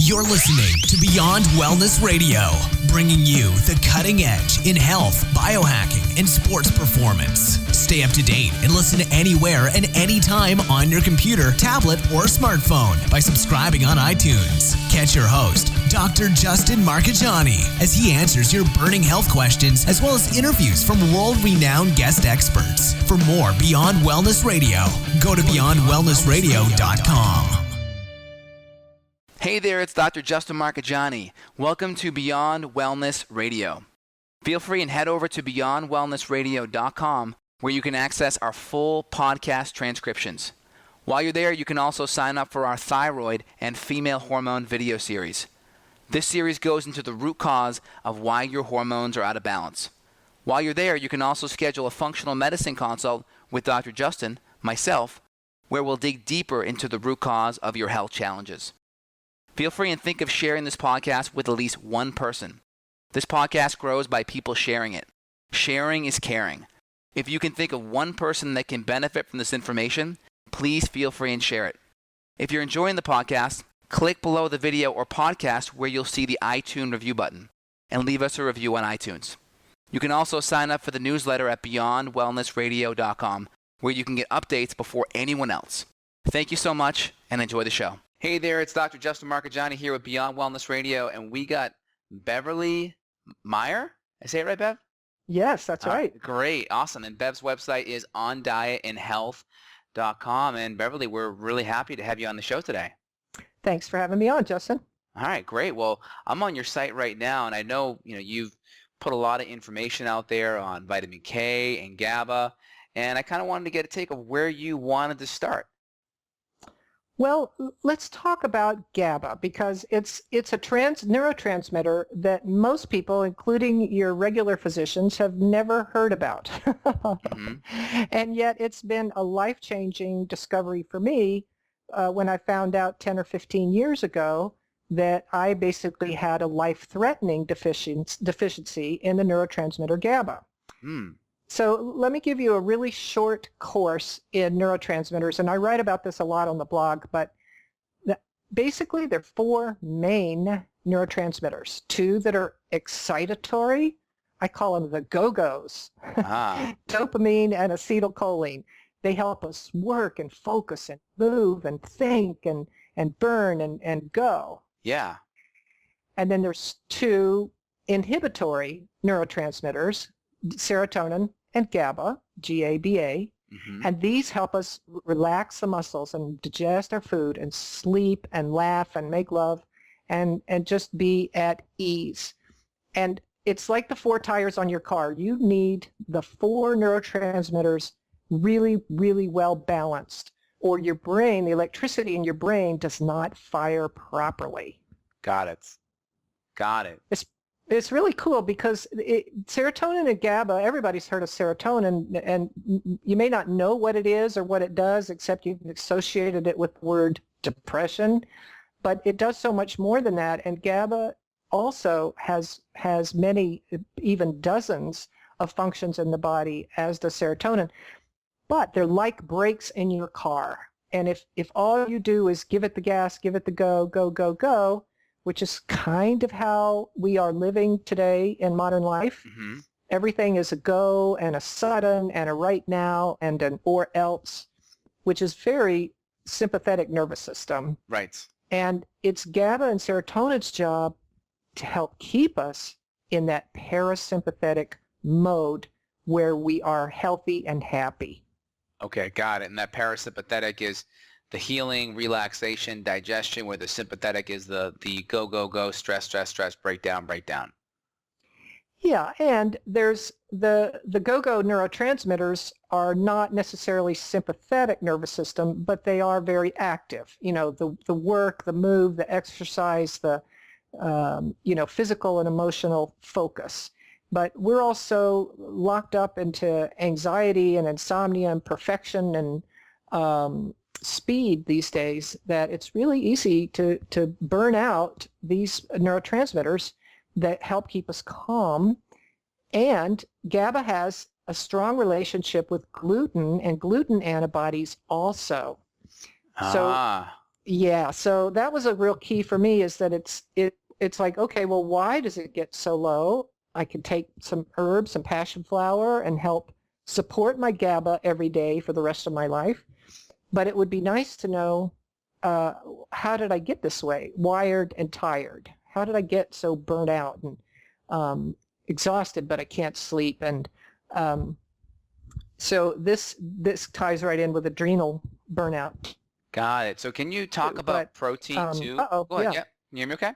You're listening to Beyond Wellness Radio, bringing you the cutting edge in health, biohacking, and sports performance. Stay up to date and listen anywhere and anytime on your computer, tablet, or smartphone by subscribing on iTunes. Catch your host, Dr. Justin Marchegiani, as he answers your burning health questions as well as interviews from world-renowned guest experts. For more Beyond Wellness Radio, go to beyondwellnessradio.com. Hey there, it's Dr. Justin Marchegiani. Welcome to Beyond Wellness Radio. Feel free and head over to beyondwellnessradio.com where you can access our full podcast transcriptions. While you're there, you can also sign up for our thyroid and female hormone video series. This series goes into the root cause of why your hormones are out of balance. While you're there, you can also schedule a functional medicine consult with Dr. Justin, myself, where we'll dig deeper into the root cause of your health challenges. Feel free and think of sharing this podcast with at least one person. This podcast grows by people sharing it. Sharing is caring. If you can think of one person that can benefit from this information, please feel free and share it. If you're enjoying the podcast, click below the video or podcast where you'll see the iTunes review button and leave us a review on iTunes. You can also sign up for the newsletter at beyondwellnessradio.com where you can get updates before anyone else. Thank you so much and enjoy the show. Hey there, it's Dr. Justin Marchegiani here with Beyond Wellness Radio, and we got Beverly Meyer. I say it right, Bev? Yes, that's right. Great, awesome. And Bev's website is ondietinhealth.com. And Beverly, we're really happy to have you on the show today. Thanks for having me on, Justin. All right, great. Well, I'm on your site right now, and I know you've put a lot of information out there on vitamin K and GABA, and I kind of wanted to get a take of where you wanted to start. Well, let's talk about GABA because it's a neurotransmitter that most people, including your regular physicians, have never heard about. And yet it's been a life-changing discovery for me when I found out 10 or 15 years ago that I basically had a life-threatening deficiency in the neurotransmitter GABA. So let me give you a really short course in neurotransmitters, and I write about this a lot on the blog, but basically there are four main neurotransmitters, two that are excitatory. I call them the go-go's, dopamine and acetylcholine. They help us work and focus and move and think and burn and go. Yeah. And then there's two inhibitory neurotransmitters, serotonin and GABA, G-A-B-A, and these help us relax the muscles and digest our food and sleep and laugh and make love and just be at ease. And it's like the four tires on your car. You need the four neurotransmitters really, really well balanced, or your brain, the electricity in your brain does not fire properly. Got it. It's really cool because serotonin and GABA, everybody's heard of serotonin, and you may not know what it is or what it does, except you've associated it with the word depression, but it does so much more than that. And GABA also has many, even dozens of functions in the body, as does serotonin, but they're like brakes in your car. And if all you do is give it the gas, give it the go, go, go, go, which is kind of how we are living today in modern life. Everything is a go and a sudden and a right now and an or else, which is very sympathetic nervous system. Right. And it's GABA and serotonin's job to help keep us in that parasympathetic mode where we are healthy and happy. Okay, got it. And that parasympathetic is the healing, relaxation, digestion, where the sympathetic is the go, go, go, stress, stress, stress, breakdown, breakdown. Yeah, and there's the go-go neurotransmitters are not necessarily sympathetic nervous system, but they are very active. The work, the move, the exercise, the physical and emotional focus. But we're also locked up into anxiety and insomnia and perfection and speed these days that it's really easy to burn out these neurotransmitters that help keep us calm. And GABA has a strong relationship with gluten and gluten antibodies also. So Yeah, so that was a real key for me, is that it's like, okay, well, why does it get so low? I could take some herbs, some passion flower, and help support my GABA every day for the rest of my life. But it would be nice to know, how did I get this way, wired and tired? How did I get so burnt out and exhausted, but I can't sleep? And so this ties right in with adrenal burnout. Got it. So can you talk about protein too? Go ahead. Yeah. Yeah. Can you hear me okay?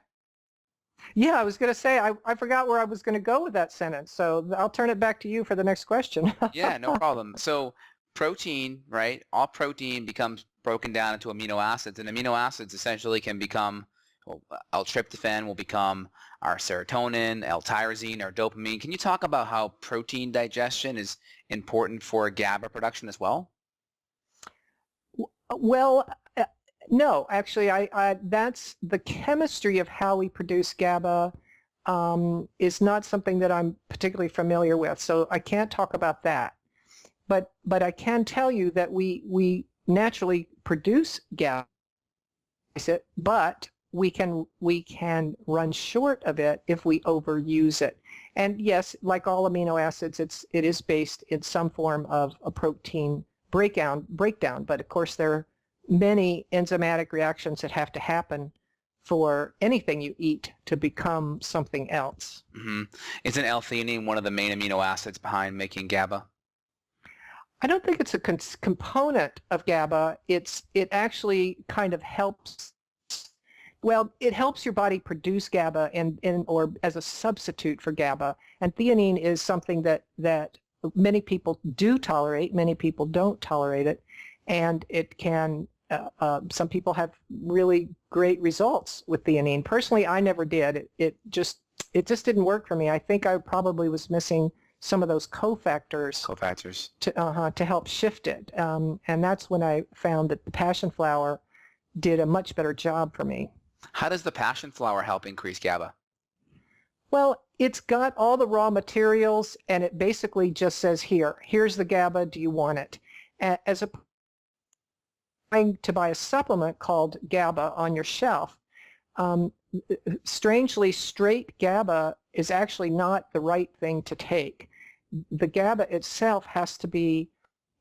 Yeah, I was going to say, I forgot where I was going to go with that sentence, so I'll turn it back to you for the next question. Yeah, no problem. So protein, right? All protein becomes broken down into amino acids, and amino acids essentially can become, well, L-tryptophan will become our serotonin, L-tyrosine, our dopamine. Can you talk about how protein digestion is important for GABA production as well? Well, no, actually, that's the chemistry of how we produce GABA is not something that I'm particularly familiar with, so I can't talk about that. But I can tell you that we naturally produce GABA, but we can run short of it if we overuse it. And yes, like all amino acids, it is based in some form of a protein breakdown. But of course, there are many enzymatic reactions that have to happen for anything you eat to become something else. Mm-hmm. Isn't L-theanine one of the main amino acids behind making GABA? I don't think it's a component of GABA. It actually kind of helps. Well, it helps your body produce GABA or as a substitute for GABA. And theanine is something that many people do tolerate. Many people don't tolerate it, and it can. Some people have really great results with theanine. Personally, I never did. It just didn't work for me. I think I probably was missing some of those cofactors to help shift it. And that's when I found that the passion flower did a much better job for me. How does the passion flower help increase GABA? Well, it's got all the raw materials, and it basically just says, here's the GABA, do you want it? As opposed to buy a supplement called GABA on your shelf. Strangely, straight GABA is actually not the right thing to take. The GABA itself has to be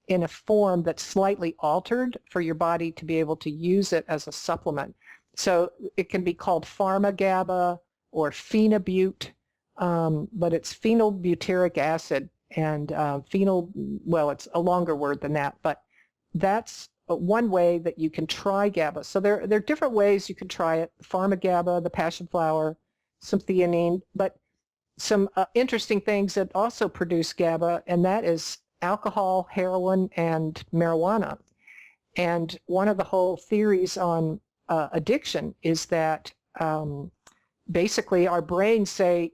in a form that's slightly altered for your body to be able to use it as a supplement. So it can be called pharma-GABA or phenobut, but it's phenylbutyric acid, and well, it's a longer word than that, but that's one way that you can try GABA. So there are different ways you can try it: pharma-GABA, the passion flower, some theanine, but some interesting things that also produce GABA, and that is alcohol, heroin, and marijuana. And one of the whole theories on addiction is that basically our brains say,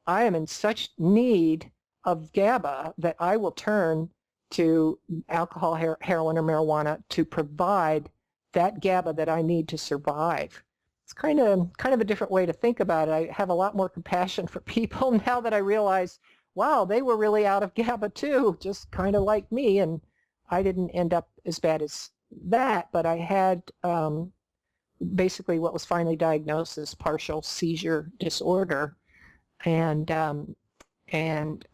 I am in such need of GABA that I will turn to alcohol, heroin, or marijuana to provide that GABA that I need to survive. It's kind of a different way to think about it. I have a lot more compassion for people now that I realize, wow, they were really out of GABA too, just kind of like me, and I didn't end up as bad as that, but I had basically what was finally diagnosed as partial seizure disorder, and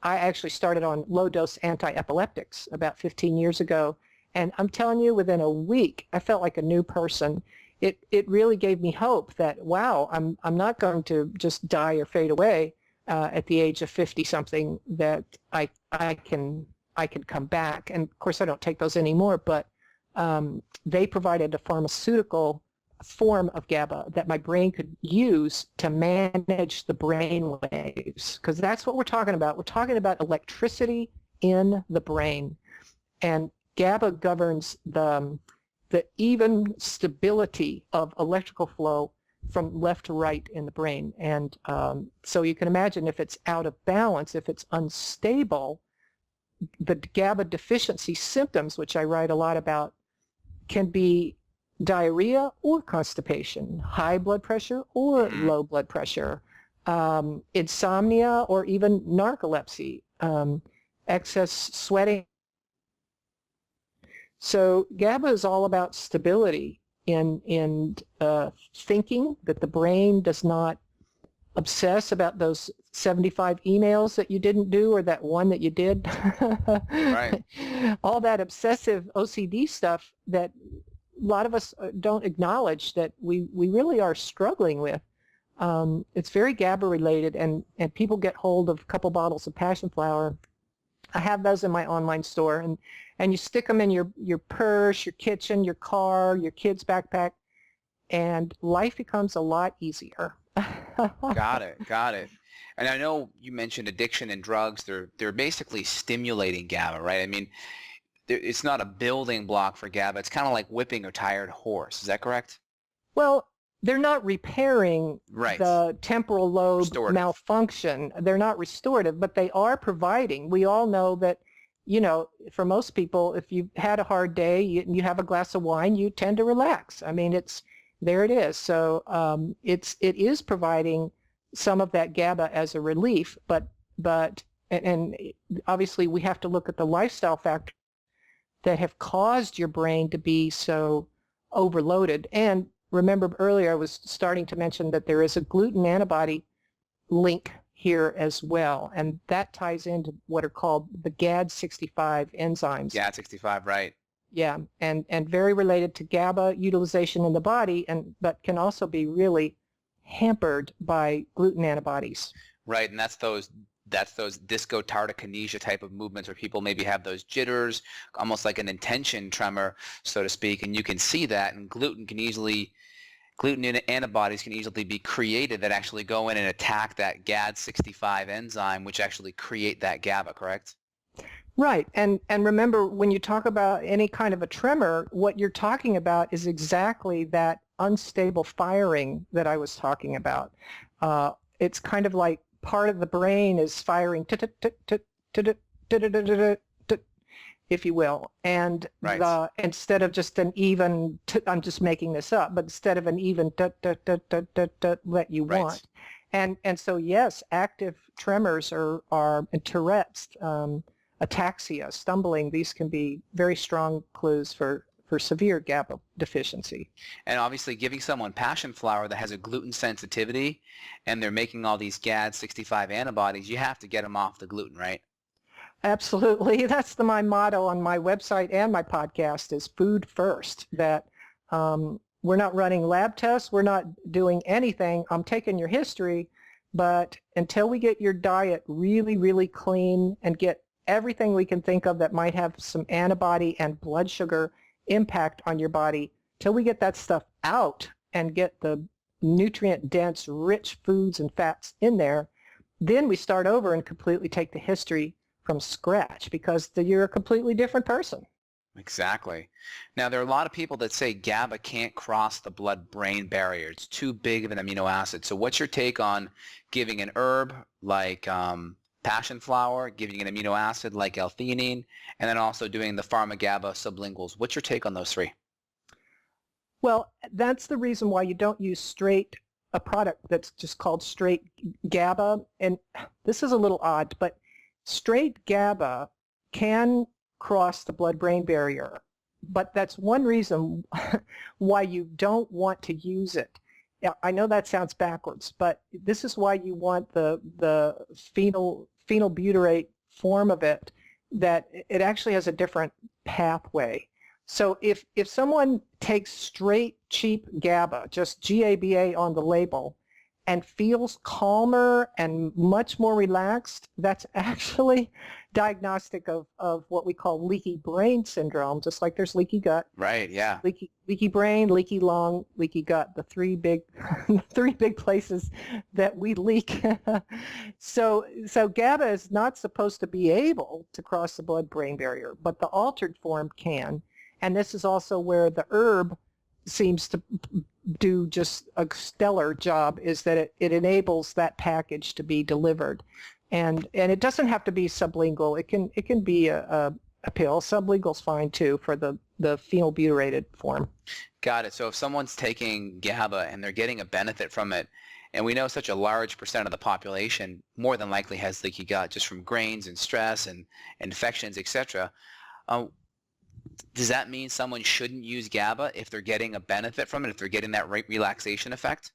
I actually started on low-dose anti-epileptics about 15 years ago, and I'm telling you, within a week, I felt like a new person. It really gave me hope that, wow, I'm not going to just die or fade away at the age of 50-something, that I can come back. And of course, I don't take those anymore, but they provided a pharmaceutical form of GABA that my brain could use to manage the brain waves, because that's what we're talking about. We're talking about electricity in the brain, and GABA governs the even stability of electrical flow from left to right in the brain. And so you can imagine, if it's out of balance, if it's unstable, the GABA deficiency symptoms, which I write a lot about, can be diarrhea or constipation, high blood pressure or low blood pressure, insomnia, or even narcolepsy, excess sweating. So GABA is all about stability in thinking, that the brain does not obsess about those 75 emails that you didn't do or that one that you did. Right. All that obsessive OCD stuff that a lot of us don't acknowledge that we really are struggling with. It's very GABA related, and people get hold of a couple bottles of passion flower. I have those in my online store, and you stick them in your purse, your kitchen, your car, your kid's backpack, and life becomes a lot easier. Got it. And I know you mentioned addiction and drugs. They're basically stimulating GABA, right? I mean, it's not a building block for GABA. It's kind of like whipping a tired horse. Is that correct? Well, they're not repairing the temporal lobe malfunction. They're not restorative, but they are providing. We all know that, for most people, if you've had a hard day, you have a glass of wine, you tend to relax. I mean, there it is. So it is providing some of that GABA as a relief, but obviously we have to look at the lifestyle factors that have caused your brain to be so overloaded. And remember earlier I was starting to mention that there is a gluten antibody link here as well, and that ties into what are called the GAD65 enzymes. GAD65, right. Yeah, and very related to GABA utilization in the body, but can also be really hampered by gluten antibodies. Right, and that's those disco tardikinesia type of movements where people maybe have those jitters, almost like an intention tremor, so to speak, and you can see that, and gluten antibodies can easily be created that actually go in and attack that GAD65 enzyme, which actually create that GABA, correct? Right, and remember, when you talk about any kind of a tremor, what you're talking about is exactly that unstable firing that I was talking about. It's kind of like part of the brain is firing, if you will, and instead of just an even, I'm just making this up, but instead of an even that you want. And so yes, active tremors are Tourette's, ataxia, stumbling. These can be very strong clues for severe GABA deficiency. And obviously giving someone passion flower that has a gluten sensitivity and they're making all these GAD65 antibodies, you have to get them off the gluten, right? Absolutely. That's my motto on my website and my podcast is food first, that we're not running lab tests. We're not doing anything. I'm taking your history, but until we get your diet really, really clean and get everything we can think of that might have some antibody and blood sugar impact on your body, till we get that stuff out and get the nutrient-dense, rich foods and fats in there, then we start over and completely take the history from scratch, because you're a completely different person. Exactly. Now, there are a lot of people that say GABA can't cross the blood-brain barrier. It's too big of an amino acid. So what's your take on giving an herb like passion flower, giving an amino acid like L-theanine, and then also doing the pharma-GABA sublinguals? What's your take on those three? Well, that's the reason why you don't use a product that's just called straight GABA. And this is a little odd, but straight GABA can cross the blood-brain barrier, but that's one reason why you don't want to use it. I know that sounds backwards, but this is why you want the phenylbutyrate form of it, that it actually has a different pathway. So if someone takes straight cheap GABA, just GABA on the label, and feels calmer and much more relaxed, that's actually diagnostic of what we call leaky brain syndrome, just like there's leaky gut. Right, yeah. Leaky brain, leaky lung, leaky gut, the three big places that we leak. So GABA is not supposed to be able to cross the blood-brain barrier, but the altered form can. And this is also where the herb seems to do just a stellar job, is that it enables that package to be delivered. And it doesn't have to be sublingual. It can be a pill. Sublingual's fine too for the phenylbutyrated form. Got it. So if someone's taking GABA and they're getting a benefit from it, and we know such a large percent of the population more than likely has leaky gut just from grains and stress and infections, etc., Does that mean someone shouldn't use GABA if they're getting a benefit from it, if they're getting that relaxation effect?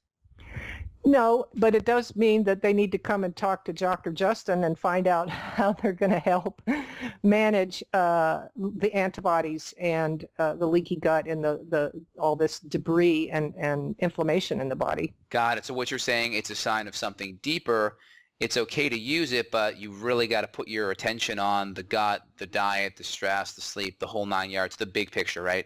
No, but it does mean that they need to come and talk to Dr. Justin and find out how they're going to help manage the antibodies and the leaky gut and the all this debris and inflammation in the body. Got it. So what you're saying, it's a sign of something deeper. It's okay to use it, but you really got to put your attention on the gut, the diet, the stress, the sleep, the whole 9 yards, the big picture, right?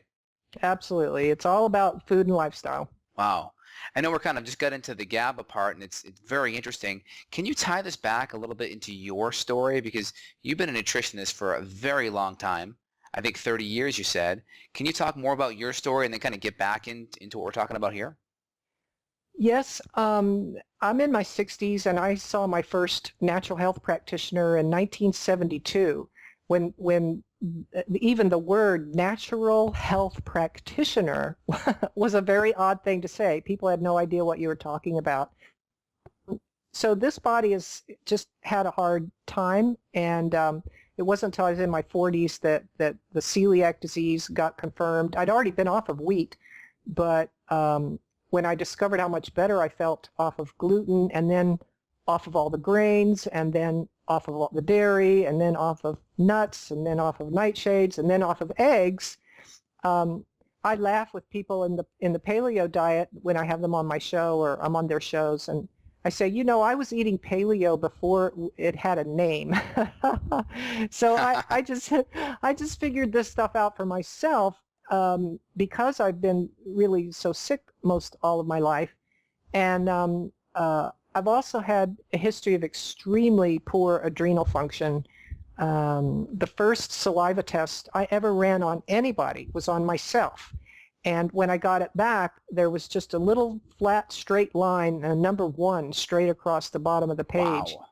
Absolutely. It's all about food and lifestyle. Wow. I know we're kind of just got into the GABA part, and it's very interesting. Can you tie this back a little bit into your story? Because you've been a nutritionist for a very long time. I think 30 years, you said. Can you talk more about your story and then kind of get back into what we're talking about here? Yes, I'm in my 60s, and I saw my first natural health practitioner in 1972 when even the word natural health practitioner was a very odd thing to say. People had no idea what you were talking about. So this body has just had a hard time, and it wasn't until I was in my 40s that the celiac disease got confirmed. I'd already been off of wheat, but when I discovered how much better I felt off of gluten, and then off of all the grains, and then off of all the dairy, and then off of nuts, and then off of nightshades, and then off of eggs, I laugh with people in the paleo diet when I have them on my show or I'm on their shows, and I say, you know, I was eating paleo before it had a name. So I just figured this stuff out for myself because I've been really so sick most all of my life, and I've also had a history of extremely poor adrenal function. The first saliva test I ever ran on anybody was on myself. And when I got it back, there was just a little flat straight line and a number 1 straight across the bottom of the page. Wow.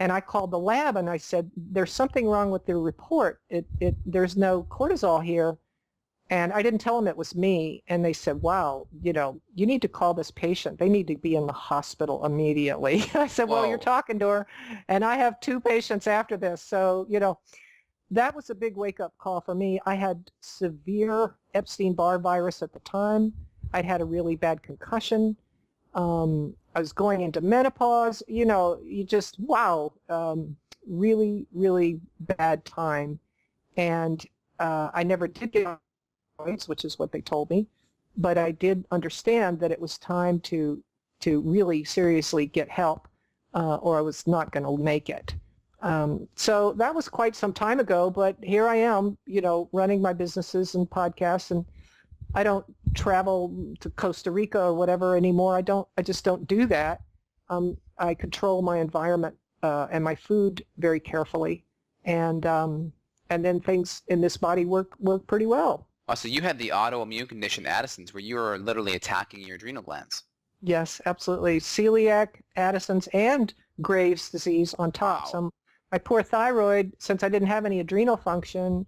And I called the lab and I said, there's something wrong with the report. There's no cortisol here. And I didn't tell them it was me. And they said, wow, you know, you need to call this patient. They need to be in the hospital immediately. I said, well, you're talking to her. And I have 2 patients after this. So, you know, that was a big wake-up call for me. I had severe Epstein-Barr virus at the time. I'd had a really bad concussion. I was going into menopause. You know, you just, wow, really, really bad time. And I never did get on steroids, which is what they told me, but I did understand that it was time to really seriously get help, or I was not going to make it. So that was quite some time ago, but here I am, you know, running my businesses and podcasts, and I don't travel to Costa Rica or whatever anymore. I just don't do that. I control my environment and my food very carefully, and then things in this body work pretty well. Oh, so you had the autoimmune condition Addison's, where you were literally attacking your adrenal glands. Yes, absolutely. Celiac, Addison's, and Graves' disease on top. Wow. So my poor thyroid, since I didn't have any adrenal function,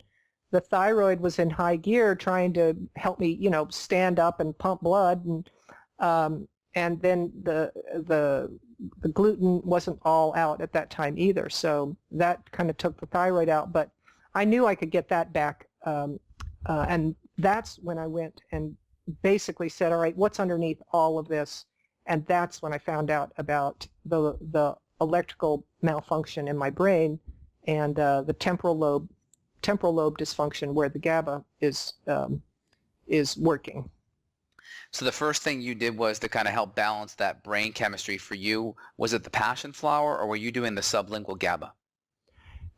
the thyroid was in high gear trying to help me, you know, stand up and pump blood, and then the gluten wasn't all out at that time either. So that kind of took the thyroid out, but I knew I could get that back. And that's when I went and basically said, all right, what's underneath all of this? And that's when I found out about the electrical malfunction in my brain and the temporal lobe dysfunction, where the GABA is working. So the first thing you did was to kind of help balance that brain chemistry for you. Was it the passion flower, or were you doing the sublingual GABA?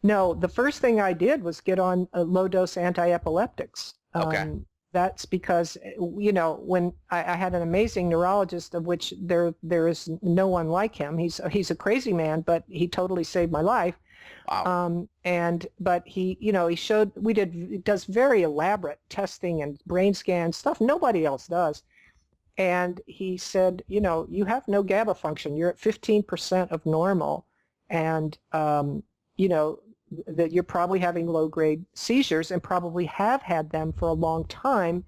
No, the first thing I did was get on low-dose anti-epileptics. Okay. That's because, you know, when I had an amazing neurologist, of which there is no one like him. He's a crazy man, but he totally saved my life. Wow. But he, you know, he does very elaborate testing and brain scans, stuff nobody else does. And he said, you know, you have no GABA function. You're at 15% of normal. And, you know, that you're probably having low-grade seizures and probably have had them for a long time.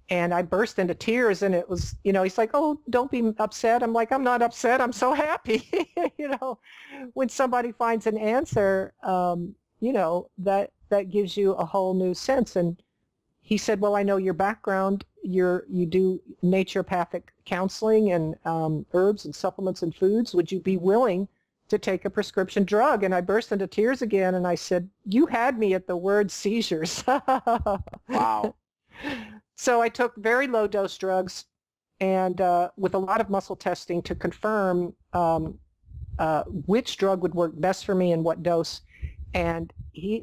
And I burst into tears, and it was, you know, he's like, oh, don't be upset. I'm like, I'm not upset. I'm so happy. You know, when somebody finds an answer, you know, that that gives you a whole new sense. And he said, well, I know your background. You do naturopathic counseling and herbs and supplements and foods. Would you be willing to take a prescription drug? And I burst into tears again, and I said, you had me at the word seizures. Wow. So I took very low dose drugs, and with a lot of muscle testing to confirm which drug would work best for me and what dose. And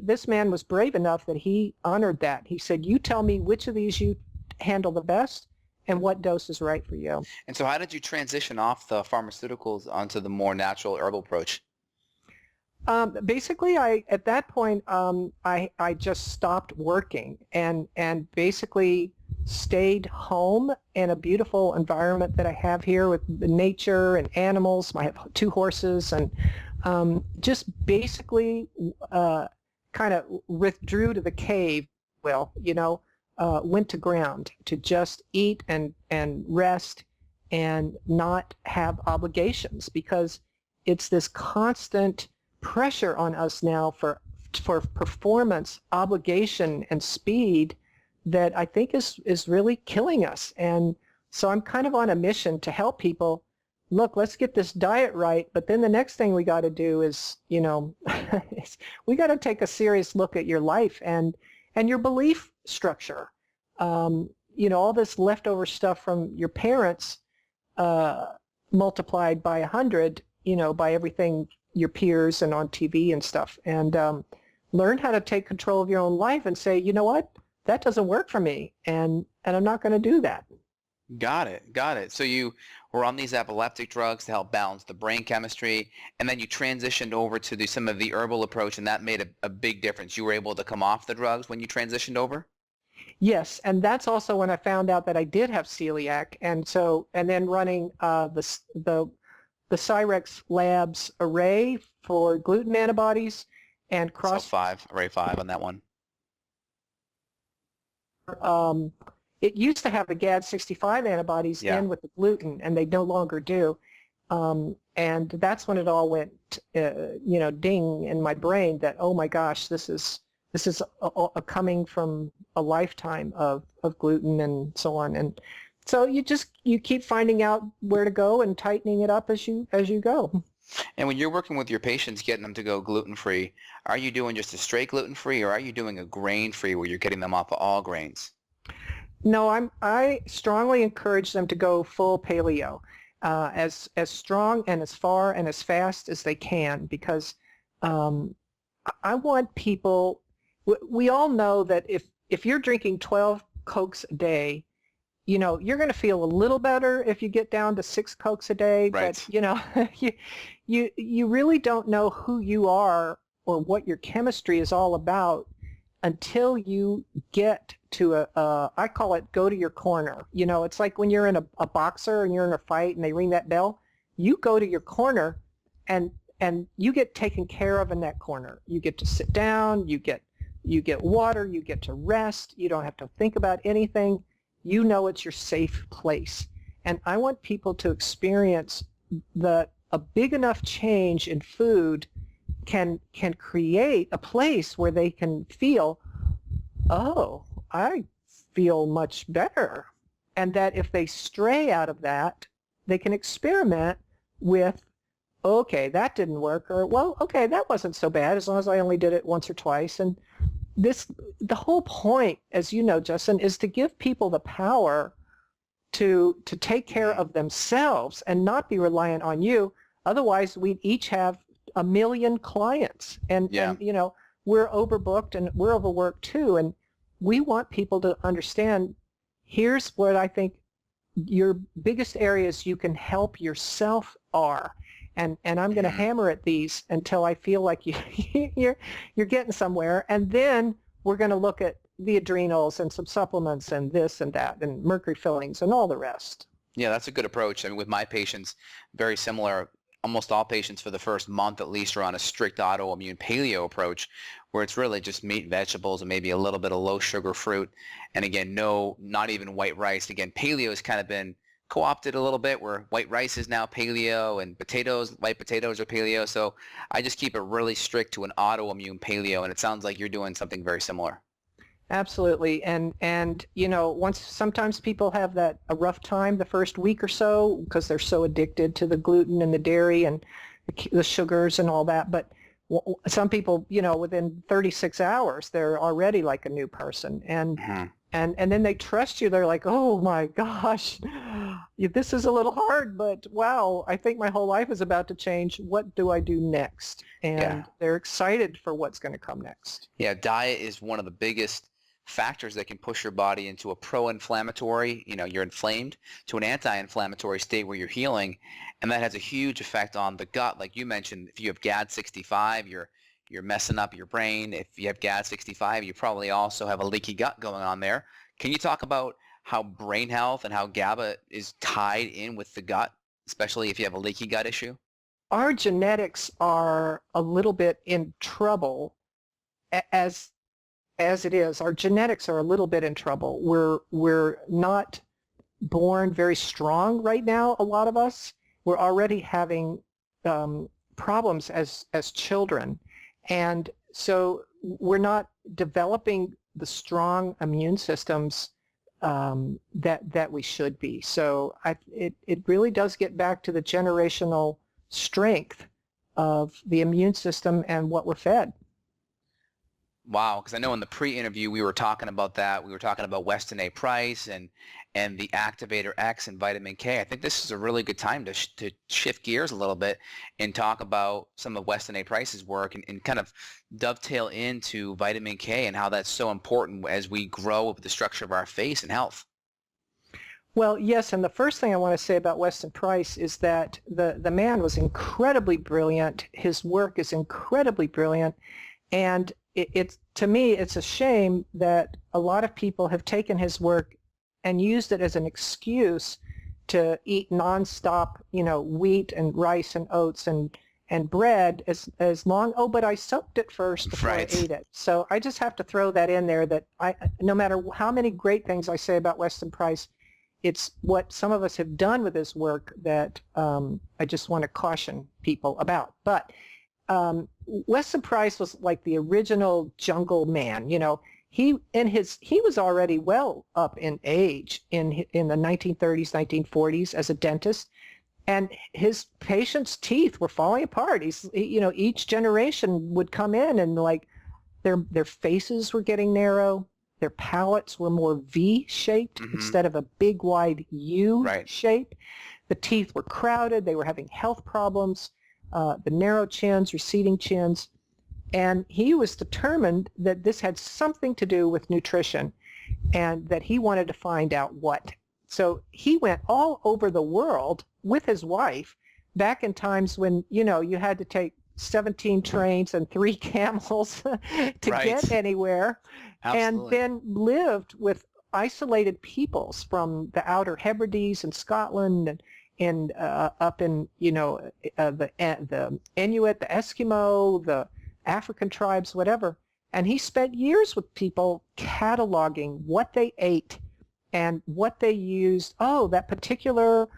this man was brave enough that he honored that. He said, you tell me which of these you handle the best and what dose is right for you. And so how did you transition off the pharmaceuticals onto the more natural herbal approach? Basically, at that point, I just stopped working and basically stayed home in a beautiful environment that I have here with the nature and animals. I have 2 horses, and just basically kind of withdrew to the cave, went to ground to just eat and rest and not have obligations, because it's this constant pressure on us now for performance, obligation, and speed that I think is really killing us. And so I'm kind of on a mission to help people. Look, let's get this diet right, but then the next thing we got to do is, we got to take a serious look at your life and your belief structure. All this leftover stuff from your parents multiplied by 100, by everything, your peers and on TV and stuff. And learn how to take control of your own life and say, you know what, that doesn't work for me, and I'm not going to do that. Got it. So you were on these epileptic drugs to help balance the brain chemistry, and then you transitioned over to some of the herbal approach, and that made a big difference. You were able to come off the drugs when you transitioned over? Yes, and that's also when I found out that I did have celiac, and then running the Cyrex Labs array for gluten antibodies and array 5 on that one. It used to have the GAD65 antibodies in with the gluten, and they no longer do. And that's when it all went, ding in my brain that, oh my gosh, this is a coming from a lifetime of gluten and so on. And so you keep finding out where to go and tightening it up as you go. And when you're working with your patients, getting them to go gluten-free, are you doing just a straight gluten-free, or are you doing a grain-free where you're getting them off of all grains? No, I strongly encourage them to go full paleo, as strong and as far and as fast as they can, because I want people. We all know that if you're drinking 12 Cokes a day, you're going to feel a little better if you get down to 6 Cokes a day. Right. But you really don't know who you are or what your chemistry is all about until you get to I call it go to your corner. It's like when you're in a boxer and you're in a fight and they ring that bell, you go to your corner and you get taken care of in that corner. You get to sit down, you get water, you get to rest, you don't have to think about anything. It's your safe place. And I want people to experience that a big enough change in food can create a place where they can feel, oh, I feel much better. And that if they stray out of that, they can experiment with, okay, that didn't work, or, well, okay, that wasn't so bad as long as I only did it once or twice. And the whole point, as you know, Justin, is to give people the power to take care of themselves and not be reliant on you. Otherwise, we'd each have 1 million clients, and we're overbooked and we're overworked too. And we want people to understand, here's what I think your biggest areas you can help yourself are. And I'm going to hammer at these until I feel like you're getting somewhere. And then we're going to look at the adrenals and some supplements and this and that and mercury fillings and all the rest. Yeah, that's a good approach. I mean, with my patients, very similar. Almost all patients for the first month at least are on a strict autoimmune paleo approach, where it's really just meat, vegetables, and maybe a little bit of low sugar fruit. And again, not even white rice. Again, paleo has kind of been co-opted a little bit where white rice is now paleo and white potatoes are paleo. So I just keep it really strict to an autoimmune paleo. And it sounds like you're doing something very similar. Absolutely. And sometimes people have a rough time the first week or so because they're so addicted to the gluten and the dairy and the sugars and all that. But some people, within 36 hours, they're already like a new person. And then they trust you. They're like, oh my gosh, this is a little hard, but wow, I think my whole life is about to change. What do I do next? And they're excited for what's going to come next. Yeah, diet is one of the biggest factors that can push your body into a pro-inflammatory, you're inflamed, to an anti-inflammatory state where you're healing. And that has a huge effect on the gut. Like you mentioned, if you have GAD65, you're messing up your brain. If you have GAD65, you probably also have a leaky gut going on there. Can you talk about how brain health and how GABA is tied in with the gut, especially if you have a leaky gut issue? Our genetics are a little bit in trouble as it is. Our genetics are a little bit in trouble. We're not born very strong right now, a lot of us. We're already having problems as children. And so we're not developing the strong immune systems that we should be. So it really does get back to the generational strength of the immune system and what we're fed. Wow, because I know in the pre-interview we were talking about that. We were talking about Weston A Price and the Activator X and Vitamin K. I think this is a really good time to shift gears a little bit and talk about some of Weston A Price's work and kind of dovetail into Vitamin K and how that's so important as we grow with the structure of our face and health. Well, yes, and the first thing I want to say about Weston Price is that the man was incredibly brilliant. His work is incredibly brilliant, and to me, it's a shame that a lot of people have taken his work and used it as an excuse to eat nonstop, wheat and rice and oats and bread as long. Oh, but I soaked it first before I ate it. So I just have to throw that in there that no matter how many great things I say about Weston Price, it's what some of us have done with his work that I just want to caution people about. But Weston Price was like the original jungle man. He was already well up in age in the 1930s, 1940s as a dentist, and his patients' teeth were falling apart. Each generation would come in and like their faces were getting narrow, their palates were more V-shaped instead of a big wide U shape. The teeth were crowded. They were having health problems. The narrow chins, receding chins, and he was determined that this had something to do with nutrition and that he wanted to find out what. So he went all over the world with his wife back in times when, you had to take 17 trains and 3 camels to get anywhere. Absolutely. And then lived with isolated peoples from the Outer Hebrides in Scotland and up in, the Inuit, the Eskimo, the African tribes, whatever. And he spent years with people cataloging what they ate and what they used. Oh, that particular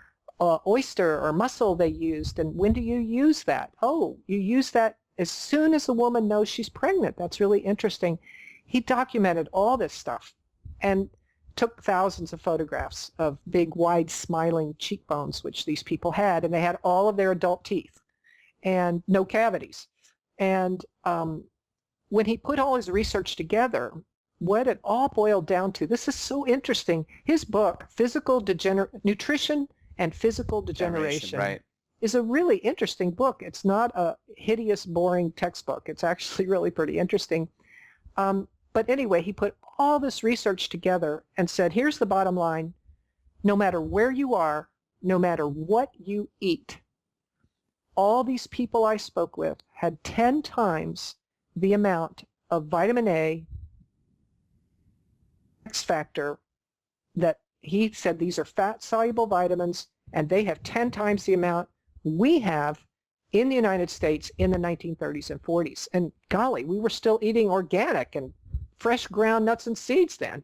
oyster or mussel they used. And when do you use that? Oh, you use that as soon as a woman knows she's pregnant. That's really interesting. He documented all this stuff and took thousands of photographs of big, wide, smiling cheekbones, which these people had, and they had all of their adult teeth and no cavities. And when he put all his research together, what it all boiled down to, this is so interesting, his book, Nutrition and Physical Degeneration, is a really interesting book. It's not a hideous, boring textbook. It's actually really pretty interesting. But anyway, he put all this research together and said, here's the bottom line. No matter where you are, no matter what you eat, all these people I spoke with had 10 times the amount of vitamin A, X factor, that he said these are fat-soluble vitamins, and they have 10 times the amount we have in the United States in the 1930s and 40s. And golly, we were still eating organic and fresh ground nuts and seeds then.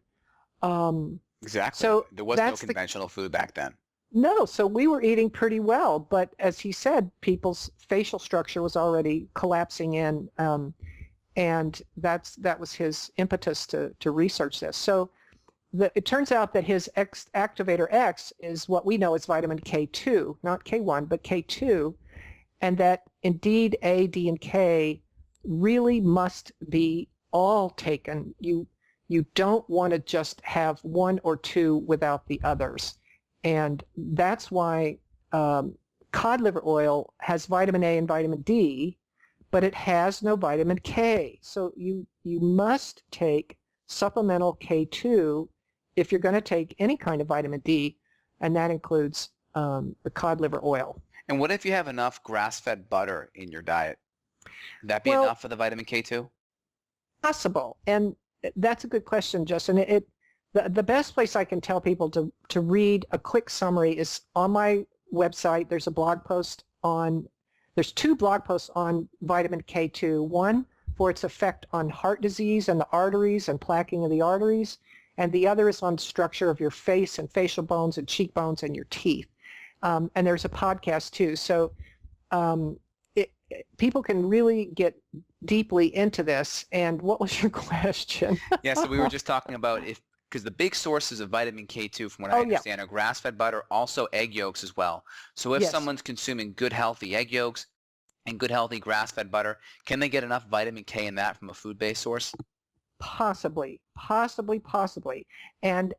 Exactly. So there was no conventional food back then. No, so we were eating pretty well, but as he said, people's facial structure was already collapsing in, and that was his impetus to research this. So it turns out that his Activator X is what we know as vitamin K2, not K1, but K2, and that indeed A, D, and K really must be all taken. You don't want to just have one or two without the others. And that's why cod liver oil has vitamin A and vitamin D, but it has no vitamin K. So you must take supplemental K2 if you're going to take any kind of vitamin D, and that includes the cod liver oil. And what if you have enough grass-fed butter in your diet? Would that be enough for the vitamin K2? Possible. And that's a good question, Justin. The best place I can tell people to read a quick summary is on my website. There's two blog posts on vitamin K2. One for its effect on heart disease and the arteries and plaquing of the arteries, and the other is on structure of your face and facial bones and cheekbones and your teeth. And there's a podcast too. So people can really get deeply into this. And what was your question? Yeah, so we were just talking about because the big sources of vitamin K2, from what I understand, are grass-fed butter, also egg yolks as well. So if someone's consuming good, healthy egg yolks and good, healthy grass-fed butter, can they get enough vitamin K in that from a food-based source? Possibly. And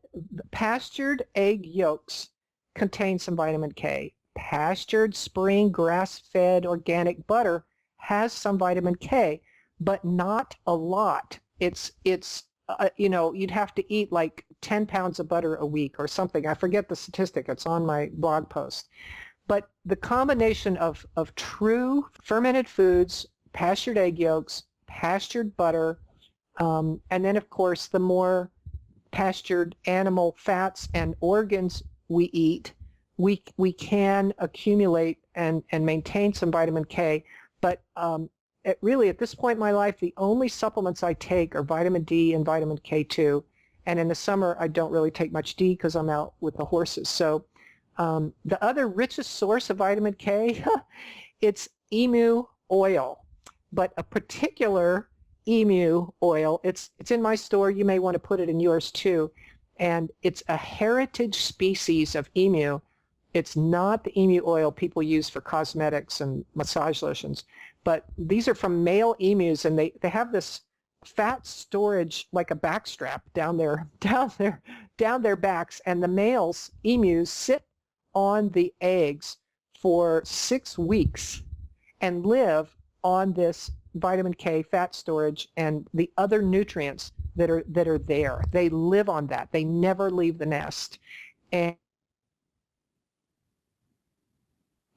pastured egg yolks contain some vitamin K. Pastured spring grass-fed organic butter has some vitamin K, but not a lot. It's you'd have to eat like 10 pounds of butter a week or something. I forget the statistic. It's on my blog post. But the combination of true fermented foods, pastured egg yolks, pastured butter, and then, of course, the more pastured animal fats and organs we eat, we can accumulate and maintain some vitamin K. But really, at this point in my life, the only supplements I take are vitamin D and vitamin K2. And in the summer, I don't really take much D because I'm out with the horses. So the other richest source of vitamin K, it's emu oil. But a particular emu oil, it's in my store. You may want to put it in yours too. And it's a heritage species of emu. It's not the emu oil people use for cosmetics and massage lotions, but these are from male emus, and they have this fat storage like a backstrap down their backs, and the males, emus, sit on the eggs for 6 weeks and live on this vitamin K fat storage and the other nutrients that are there. They live on that. They never leave the nest. And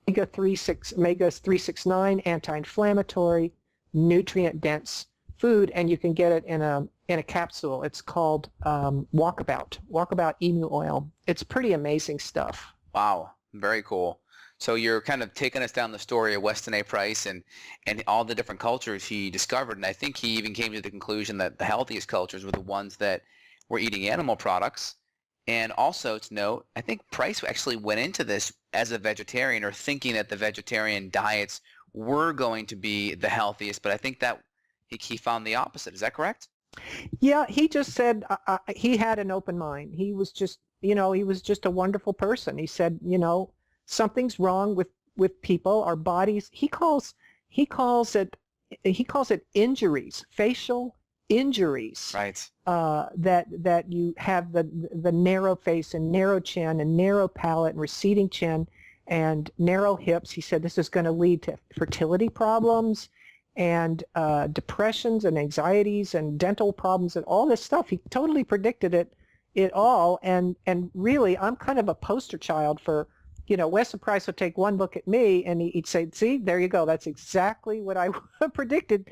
omega-369, anti-inflammatory, nutrient-dense food, and you can get it in a capsule. It's called Walkabout Emu Oil. It's pretty amazing stuff. Wow, very cool. So you're kind of taking us down the story of Weston A. Price and all the different cultures he discovered, and I think he even came to the conclusion that the healthiest cultures were the ones that were eating animal products. And also to note, I think Price actually went into this as a vegetarian, or thinking that the vegetarian diets were going to be the healthiest, but I think that he found the opposite. Is that correct? Yeah, he just said he had an open mind. He was just a wonderful person. He said, something's wrong with people, our bodies. He calls it injuries, facial injuries. Right. That you have the narrow face and narrow chin and narrow palate and receding chin and narrow hips. He said this is going to lead to fertility problems and depressions and anxieties and dental problems and all this stuff. He totally predicted it all. And really, I'm kind of a poster child for, Weston Price would take one look at me and he'd say, see, there you go. That's exactly what I predicted,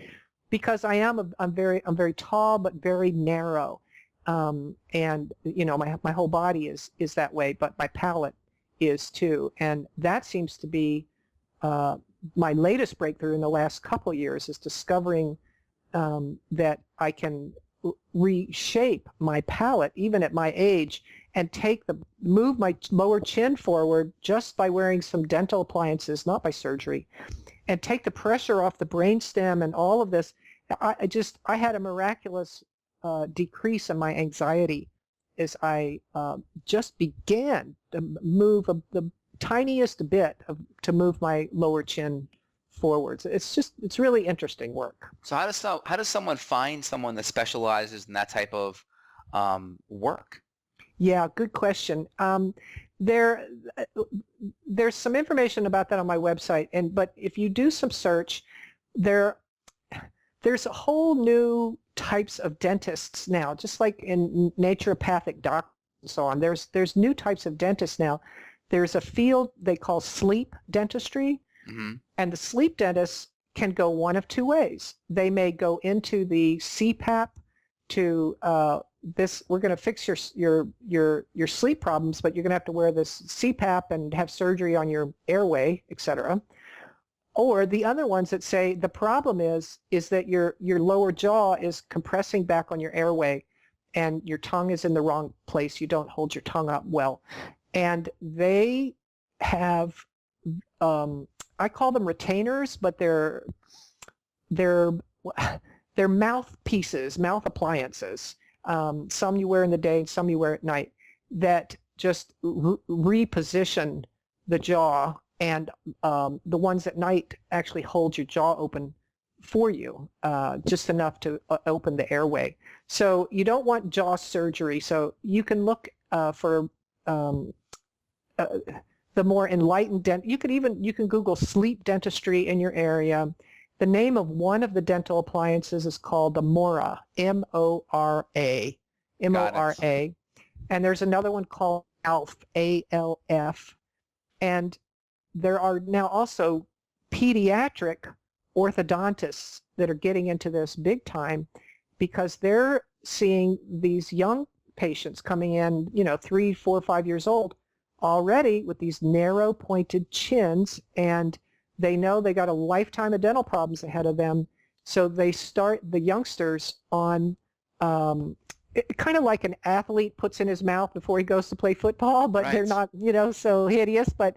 because I'm very tall but very narrow. And my whole body is that way, but my palate is too. And that seems to be my latest breakthrough in the last couple years, is discovering that I can reshape my palate even at my age. and move my lower chin forward just by wearing some dental appliances, not by surgery, and take the pressure off the brainstem and all of this, I had a miraculous decrease in my anxiety as I just began to move the tiniest bit to move my lower chin forwards. It's really interesting work. So how does someone find someone that specializes in that type of work? Yeah, good question. There's some information about that on my website, but if you do some search, there's a whole new types of dentists now, just like in naturopathic doctors and so on. There's new types of dentists now. There's a field they call sleep dentistry, and the sleep dentists can go one of two ways. They may go into the CPAP to we're going to fix your sleep problems, but you're going to have to wear this CPAP and have surgery on your airway, etc. Or the other ones that say the problem is that your lower jaw is compressing back on your airway and your tongue is in the wrong place. You don't hold your tongue up well. And they have, I call them retainers, but they're mouthpieces, mouth appliances. Some you wear in the day, some you wear at night, that just reposition the jaw, and the ones at night actually hold your jaw open for you, just enough to open the airway. So you don't want jaw surgery. So you can look for the more enlightened you can Google sleep dentistry in your area. The name of one of the dental appliances is called the Mora, M-O-R-A, M-O-R-A. And there's another one called ALF, A-L-F. And there are now also pediatric orthodontists that are getting into this big time, because they're seeing these young patients coming in, 3, 4, 5 years old already with these narrow pointed chins, and they know they got a lifetime of dental problems ahead of them. So they start the youngsters on kind of like an athlete puts in his mouth before he goes to play football, but Right. They're not, so hideous, but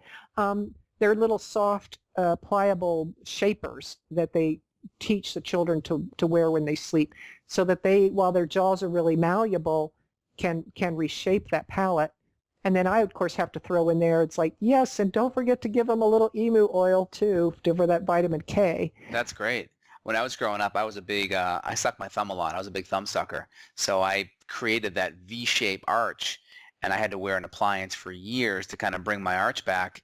they're little soft, pliable shapers that they teach the children to wear when they sleep, so that they, while their jaws are really malleable, can reshape that palate. And then I, of course, have to throw in there, it's like, yes, and don't forget to give them a little emu oil, too, for that vitamin K. That's great. When I was growing up, I was a big, I sucked my thumb a lot. I was a big thumb sucker. So I created that V-shape arch, and I had to wear an appliance for years to kind of bring my arch back.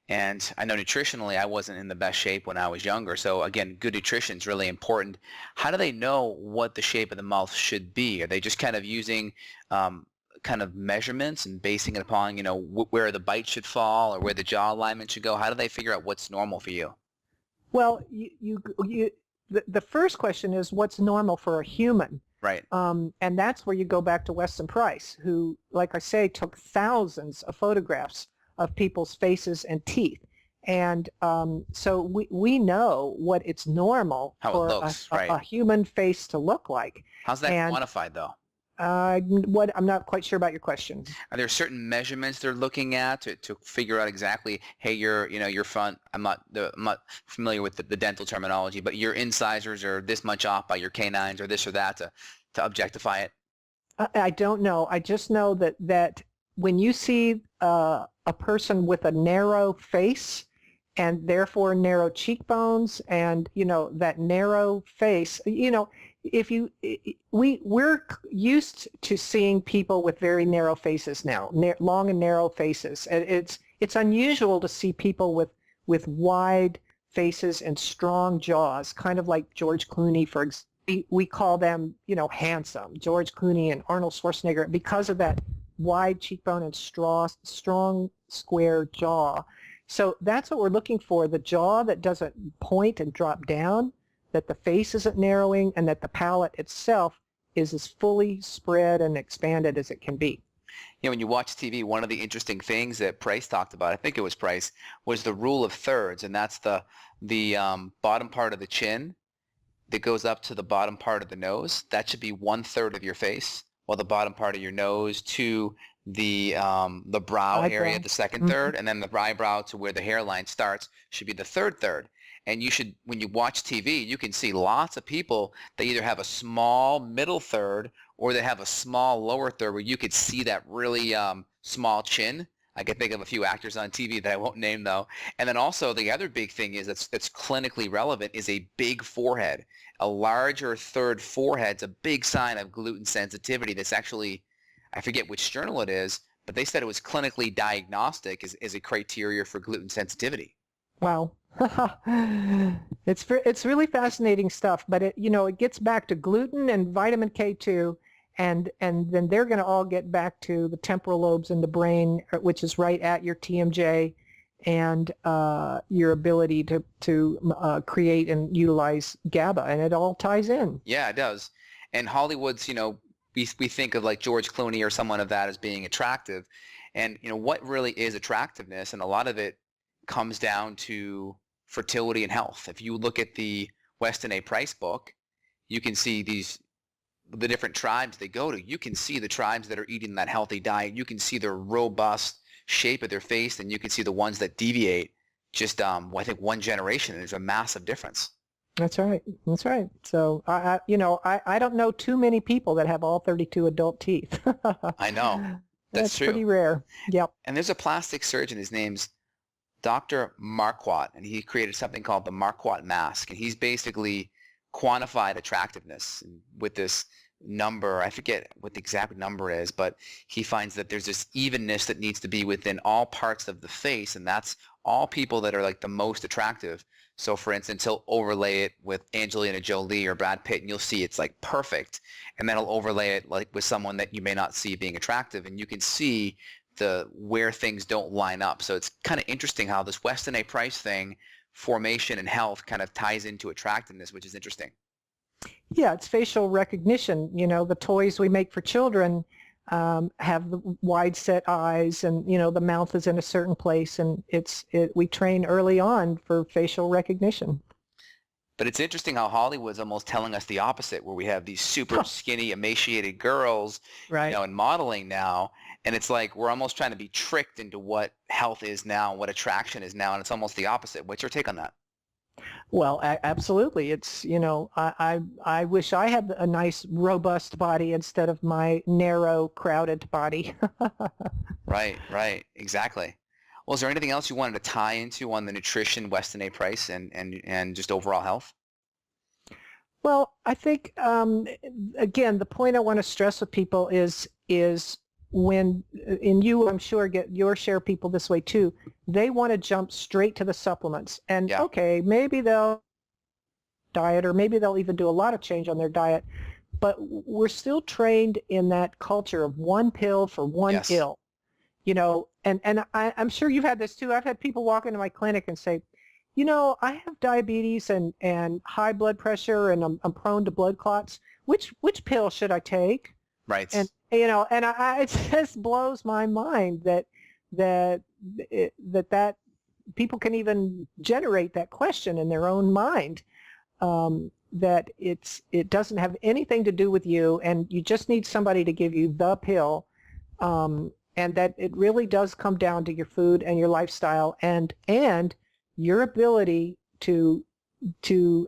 And I know nutritionally, I wasn't in the best shape when I was younger. So again, good nutrition is really important. How do they know what the shape of the mouth should be? Are they just kind of using kind of measurements and basing it upon, where the bite should fall or where the jaw alignment should go? How do they figure out what's normal for you? Well, the first question is, what's normal for a human? Right. And that's where you go back to Weston Price, who, like I say, took thousands of photographs of people's faces and teeth. And so we know what it's normal How for it looks, right. a human face to look like. How's that quantified, though? I'm not quite sure about your question. Are there certain measurements they're looking at to figure out exactly, hey, your front, I'm not familiar with the dental terminology, but your incisors are this much off by your canines or this or that to objectify it? I don't know. I just know that when you see a person with a narrow face and therefore narrow cheekbones and, that narrow face, we're used to seeing people with very narrow faces now, long and narrow faces. It's unusual to see people with wide faces and strong jaws, kind of like George Clooney, for example. We call them, handsome, George Clooney and Arnold Schwarzenegger, because of that wide cheekbone and strong square jaw. So that's what we're looking for, the jaw that doesn't point and drop down, that the face isn't narrowing, and that the palate itself is as fully spread and expanded as it can be. When you watch TV, one of the interesting things that Price talked about, I think it was Price, was the rule of thirds, and that's the bottom part of the chin that goes up to the bottom part of the nose. That should be 1/3 of your face, while the bottom part of your nose to the brow area, Eyebrow. the second third, and then the eyebrow to where the hairline starts should be the third. And you should, when you watch TV, you can see lots of people that either have a small middle third or they have a small lower third where you could see that really small chin. I can think of a few actors on TV that I won't name though. And then also the other big thing is that's clinically relevant is a big forehead. A larger third forehead's a big sign of gluten sensitivity. That's actually, I forget which journal it is, but they said it was clinically diagnostic as a criteria for gluten sensitivity. Wow. It's really fascinating stuff, but it gets back to gluten and vitamin K2, and then they're going to all get back to the temporal lobes in the brain, which is right at your TMJ, and your ability to create and utilize GABA, and it all ties in. Yeah, it does. And Hollywood's, we think of like George Clooney or someone of that as being attractive, and what really is attractiveness, and a lot of it comes down to fertility and health. If you look at the Weston A. Price book, you can see the different tribes they go to. You can see the tribes that are eating that healthy diet. You can see their robust shape of their face, and you can see the ones that deviate just, I think one generation. There's a massive difference. That's right. That's right. So I don't know too many people that have all 32 adult teeth. I know. That's true. Pretty rare. Yep. And there's a plastic surgeon. His name's Dr. Marquardt, and he created something called the Marquardt mask, and he's basically quantified attractiveness with this number. I forget what the exact number is, but he finds that there's this evenness that needs to be within all parts of the face, and that's all people that are like the most attractive. So for instance, he'll overlay it with Angelina Jolie or Brad Pitt, and you'll see it's like perfect, and then he'll overlay it like with someone that you may not see being attractive, and you can see where things don't line up. So it's kind of interesting how this Weston A. Price thing, formation and health, kind of ties into attractiveness, which is interesting. Yeah, it's facial recognition. The toys we make for children have the wide set eyes, and the mouth is in a certain place, and we train early on for facial recognition. But it's interesting how Hollywood's almost telling us the opposite, where we have these super skinny, emaciated girls, right, in modeling now, and it's like we're almost trying to be tricked into what health is now and what attraction is now, and it's almost the opposite. What's your take on that? Well, absolutely. It's, I wish I had a nice, robust body instead of my narrow, crowded body. Right, exactly. Well, is there anything else you wanted to tie into on the nutrition, Weston A. Price, and just overall health? Well, I think, again, the point I want to stress with people is when, and you, I'm sure, get your share of people this way too, they want to jump straight to the supplements. And okay, maybe they'll diet, or maybe they'll even do a lot of change on their diet, but we're still trained in that culture of one pill for one ill. And I'm sure you've had this too. I've had people walk into my clinic and say, I have diabetes and high blood pressure, and I'm prone to blood clots. Which pill should I take? Right. And it just blows my mind that people can even generate that question in their own mind. That it doesn't have anything to do with you, and you just need somebody to give you the pill. And that it really does come down to your food and your lifestyle and your ability to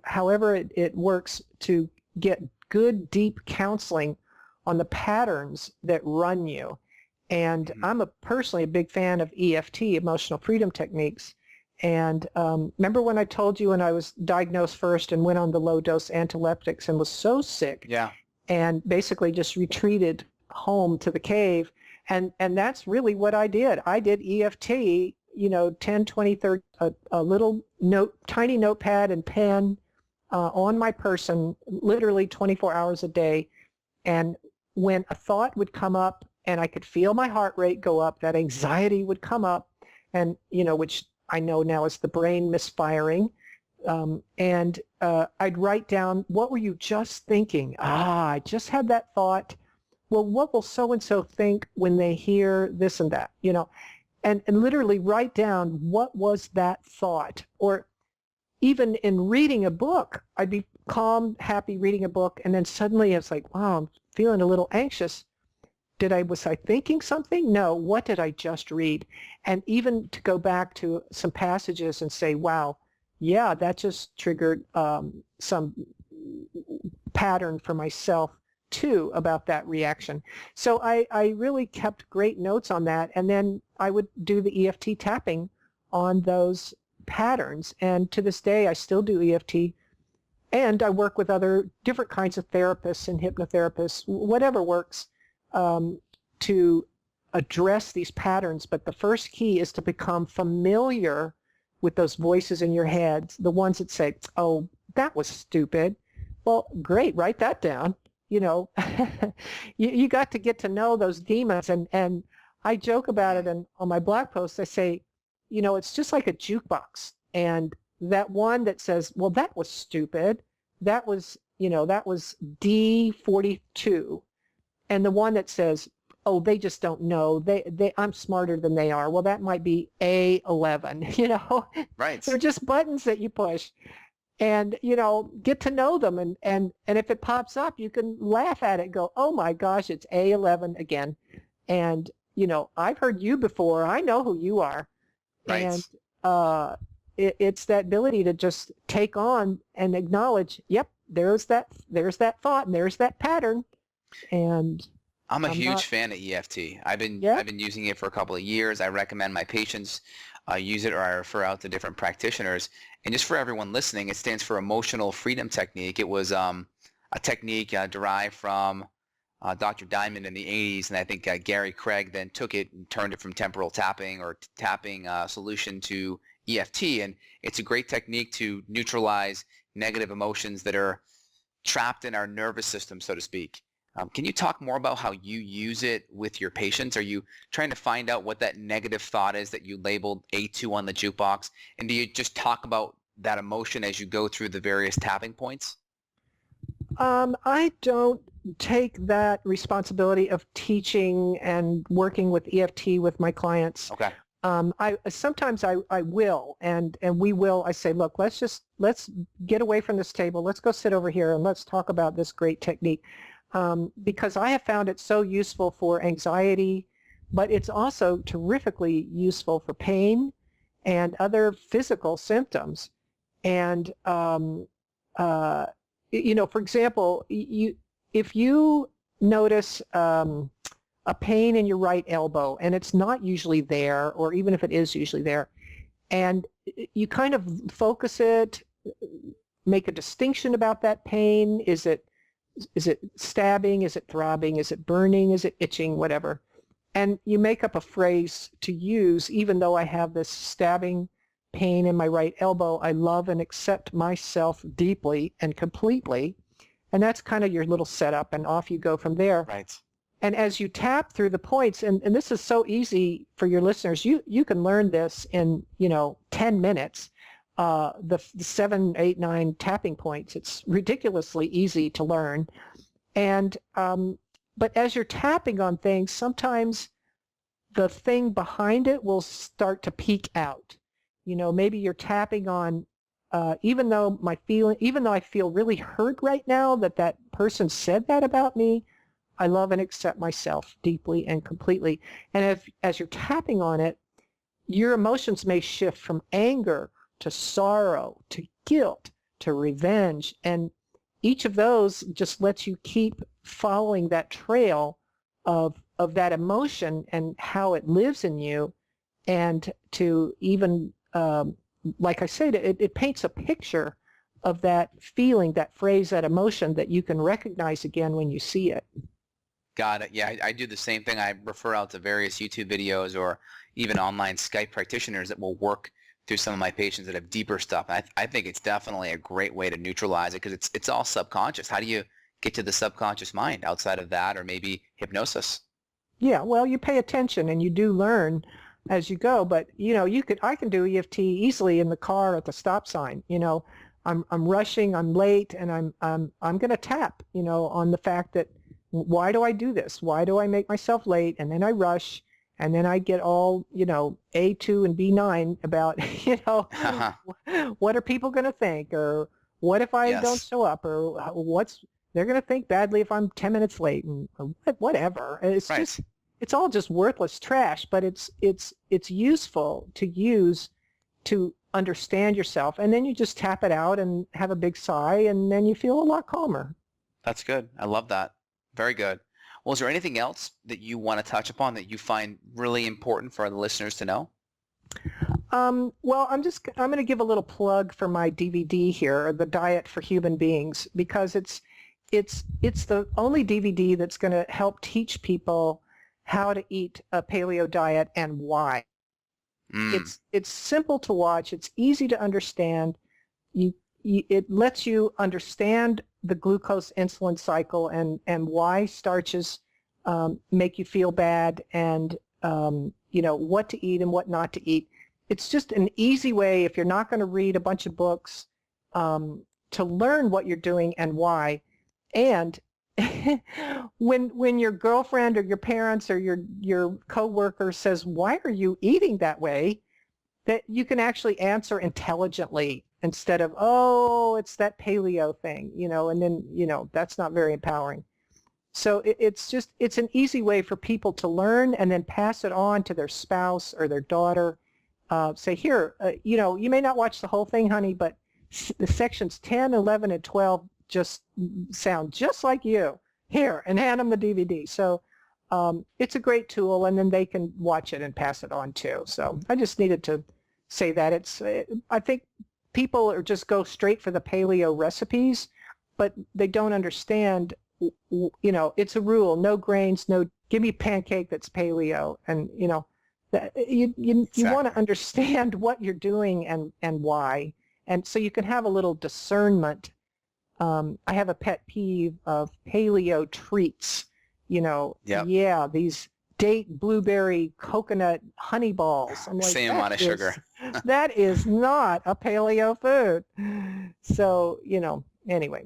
however it works, to get good, deep counseling on the patterns that run you. And I'm personally a big fan of EFT, emotional freedom techniques. And remember when I told you when I was diagnosed first and went on the low-dose antileptics and was so sick, and basically just retreated home to the cave. And that's really what I did. I did EFT, 10, 20, 30, a little tiny notepad and pen on my person, literally 24 hours a day. And when a thought would come up and I could feel my heart rate go up, that anxiety would come up, and, which I know now is the brain misfiring. And I'd write down, what were you just thinking? I just had that thought. Well, what will so-and-so think when they hear this and that, and literally write down what was that thought. Or even in reading a book, I'd be calm, happy reading a book, and then suddenly it's like, wow, I'm feeling a little anxious. was I thinking something? No, what did I just read? And even to go back to some passages and say, wow, yeah, that just triggered some pattern for myself too about that reaction. So I really kept great notes on that, and then I would do the EFT tapping on those patterns. And to this day, I still do EFT, and I work with other different kinds of therapists and hypnotherapists, whatever works, to address these patterns. But the first key is to become familiar with those voices in your head, the ones that say, oh, that was stupid. Well, great, write that down. You know, you got to get to know those demons. And I joke about it, and on my blog post, I say, you know, it's just like a jukebox. And that one that says, well, that was stupid, that was, you know, that was D42. And the one that says, oh, they just don't know, I'm smarter than they are, well, that might be A11, you know. Right. They're just buttons that you push. And, you know, get to know them. And if it pops up, you can laugh at it, go, oh my gosh, it's A11 again. And, you know, I've heard you before, I know who you are. Right. And it's that ability to just take on and acknowledge, yep, there's that thought and there's that pattern. And I'm a huge fan of EFT. I've been using it for a couple of years. I recommend my patients use it, or I refer out to different practitioners. And just for everyone listening, it stands for Emotional Freedom Technique. It was a technique derived from Dr. Diamond in the 80s, and I think Gary Craig then took it and turned it from temporal tapping or tapping solution to EFT. And it's a great technique to neutralize negative emotions that are trapped in our nervous system, so to speak. Can you talk more about how you use it with your patients? Are you trying to find out what that negative thought is that you labeled A2 on the jukebox? And do you just talk about that emotion as you go through the various tapping points? I don't take that responsibility of teaching and working with EFT with my clients. Okay. Sometimes I will, and we will. I say, look, let's get away from this table. Let's go sit over here and let's talk about this great technique. Because I have found it so useful for anxiety, but it's also terrifically useful for pain and other physical symptoms. And, you know, for example, if you notice a pain in your right elbow and it's not usually there, or even if it is usually there, and you kind of focus it, make a distinction about that pain, is it stabbing? Is it throbbing? Is it burning? Is it itching? Whatever. And you make up a phrase to use, even though I have this stabbing pain in my right elbow, I love and accept myself deeply and completely. And that's kind of your little setup, and off you go from there. Right. And as you tap through the points, and this is so easy for your listeners, you can learn this in, you know, 10 minutes. The 7, 8, 9 tapping points. It's ridiculously easy to learn. And but as you're tapping on things, sometimes the thing behind it will start to peek out. You know, maybe you're tapping on, even though I feel really hurt right now that person said that about me, I love and accept myself deeply and completely. And as you're tapping on it, your emotions may shift from anger to sorrow, to guilt, to revenge. And each of those just lets you keep following that trail of that emotion and how it lives in you. And to even, like I said, it paints a picture of that feeling, that phrase, that emotion that you can recognize again when you see it. Got it. Yeah, I do the same thing. I refer out to various YouTube videos or even online Skype practitioners that will work through some of my patients that have deeper stuff. I think it's definitely a great way to neutralize it, because it's all subconscious. How do you get to the subconscious mind outside of that, or maybe hypnosis? Yeah, well, you pay attention and you do learn as you go. But you know, I can do EFT easily in the car at the stop sign. You know, I'm rushing, I'm late, and I'm going to tap, you know, on the fact that, why do I do this? Why do I make myself late? And then I rush. And then I get all, you know, A2 and B9 about, you know, what are people going to think? Or what if I don't show up? Or they're going to think badly if I'm 10 minutes late and whatever. It's Right. just, it's all just worthless trash, but it's useful to use to understand yourself. And then you just tap it out and have a big sigh, and then you feel a lot calmer. That's good. I love that. Very good. Well, is there anything else that you want to touch upon that you find really important for the listeners to know? Well, I'm going to give a little plug for my DVD here, The Diet for Human Beings, because it's the only DVD that's going to help teach people how to eat a paleo diet and why. It's simple to watch. It's easy to understand. It lets you understand the glucose insulin cycle and why starches make you feel bad, and what to eat and what not to eat. It's just an easy way, if you're not going to read a bunch of books, to learn what you're doing and why. And when your girlfriend or your parents or your coworker says, "Why are you eating that way?" that you can actually answer intelligently instead of, "Oh, it's that paleo thing," and then, that's not very empowering. So it's an easy way for people to learn and then pass it on to their spouse or their daughter. Say, "Here, you may not watch the whole thing, honey, but the sections 10, 11, and 12 just sound just like you. Here," and hand them the DVD. So it's a great tool, and then they can watch it and pass it on too. So I just needed to say that. I think people just go straight for the paleo recipes, but they don't understand, it's a rule: no grains, give me pancake that's paleo, and you want to understand what you're doing and why, and so you can have a little discernment. I have a pet peeve of paleo treats. Yep. Yeah, these date, blueberry, coconut, honey balls. I'm like, same amount of sugar. That is not a paleo food. So, anyway,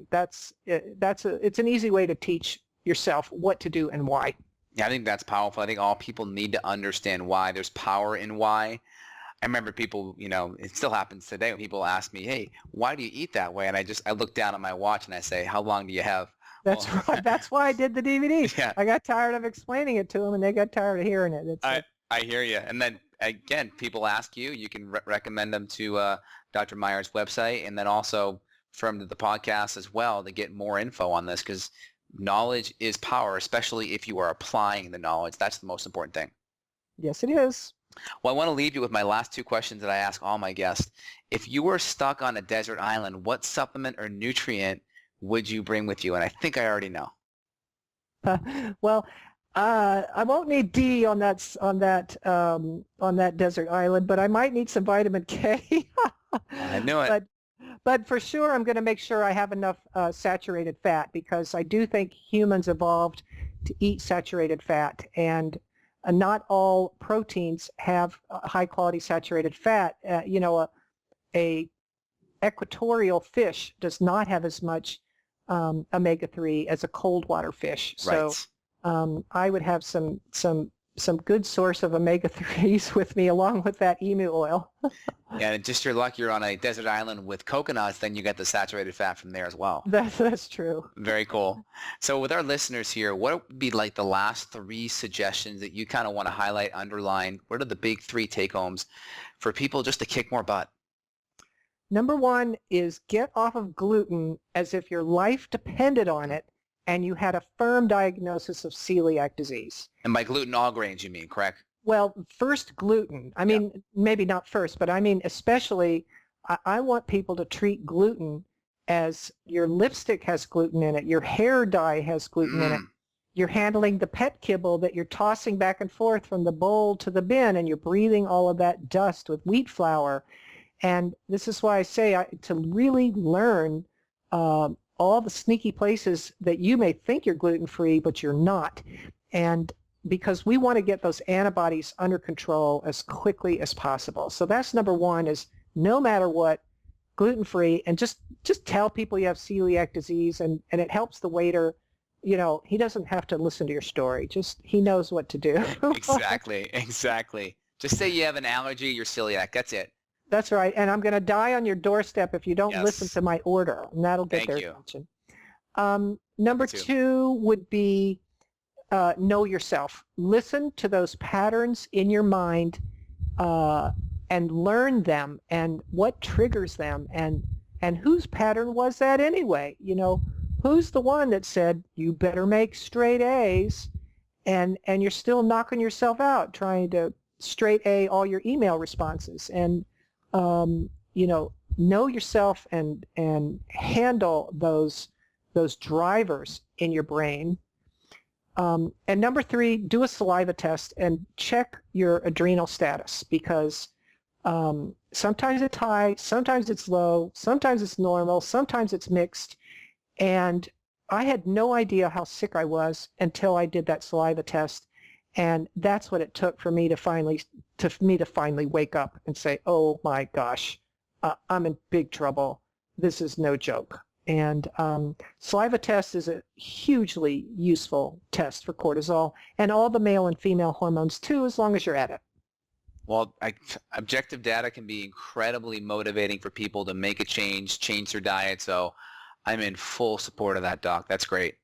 it's an easy way to teach yourself what to do and why. Yeah, I think that's powerful. I think all people need to understand why. There's power in why. I remember people, it still happens today when people ask me, "Hey, why do you eat that way?" And I look down at my watch and I say, "How long do you have?" That's right. That's why I did the DVD. Yeah. I got tired of explaining it to them, and they got tired of hearing it. I hear you. And then, again, people ask you, you can recommend them to Dr. Meyer's website, and then also from the podcast as well to get more info on this, because knowledge is power, especially if you are applying the knowledge. That's the most important thing. Yes, it is. Well, I want to leave you with my last two questions that I ask all my guests. If you were stuck on a desert island, what supplement or nutrient would you bring with you? And I think I already know. Well, I won't need D on that desert island, but I might need some vitamin K. I knew it. But for sure, I'm going to make sure I have enough saturated fat, because I do think humans evolved to eat saturated fat, and not all proteins have high quality saturated fat. A equatorial fish does not have as much omega-3 as a cold water fish. Right. So I would have some good source of omega-3s with me, along with that emu oil. Yeah, and just your luck, you're on a desert island with coconuts, then you get the saturated fat from there as well. That's true. Very cool. So with our listeners here, what would be like the last three suggestions that you kind of want to highlight, underline? What are the big three take-homes for people just to kick more butt? Number one is get off of gluten as if your life depended on it and you had a firm diagnosis of celiac disease. And by gluten, all grains, you mean, correct? Well, first gluten. I mean, maybe not first, but I mean especially, I want people to treat gluten as your lipstick has gluten in it, your hair dye has gluten in it. You're handling the pet kibble that you're tossing back and forth from the bowl to the bin, and you're breathing all of that dust with wheat flour. And this is why I say to really learn all the sneaky places that you may think you're gluten-free, but you're not. And because we want to get those antibodies under control as quickly as possible. So that's number one, is no matter what, gluten-free, and just tell people you have celiac disease, and it helps the waiter. He doesn't have to listen to your story. He knows what to do. Exactly. Just say you have an allergy, you're celiac. That's it. That's right. And I'm going to die on your doorstep if you don't listen to my order, and that'll get their attention. Number two would be know yourself. Listen to those patterns in your mind and learn them and what triggers them and whose pattern was that anyway? You know, who's the one that said you better make straight A's and you're still knocking yourself out trying to straight A all your email responses? And you know yourself and handle those drivers in your brain. And number three, do a saliva test and check your adrenal status, because sometimes it's high, sometimes it's low, sometimes it's normal, sometimes it's mixed. And I had no idea how sick I was until I did that saliva test. And that's what it took for me to finally wake up and say, oh my gosh, I'm in big trouble. This is no joke. And saliva test is a hugely useful test for cortisol and all the male and female hormones too, as long as you're at it. Well, objective data can be incredibly motivating for people to make a change their diet. So I'm in full support of that, Doc. That's great.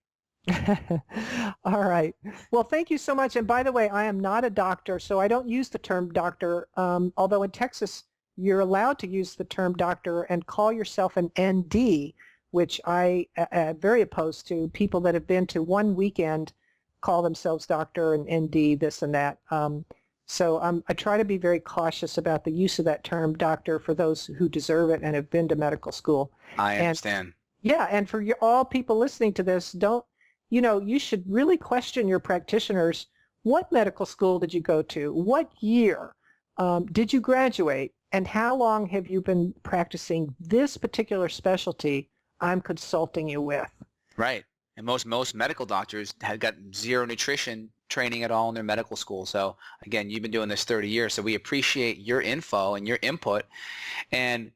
All right. Well, thank you so much. And by the way, I am not a doctor, so I don't use the term doctor, although in Texas, you're allowed to use the term doctor and call yourself an ND, which I am very opposed to. People that have been to one weekend call themselves doctor and ND, this and that. So I try to be very cautious about the use of that term doctor for those who deserve it and have been to medical school. I understand. Yeah, and for all people listening to this, you should really question your practitioners. What medical school did you go to? What year did you graduate? And how long have you been practicing this particular specialty I'm consulting you with? Right. And most medical doctors have got zero nutrition training at all in their medical school. So again, you've been doing this 30 years, so we appreciate your info and your input. And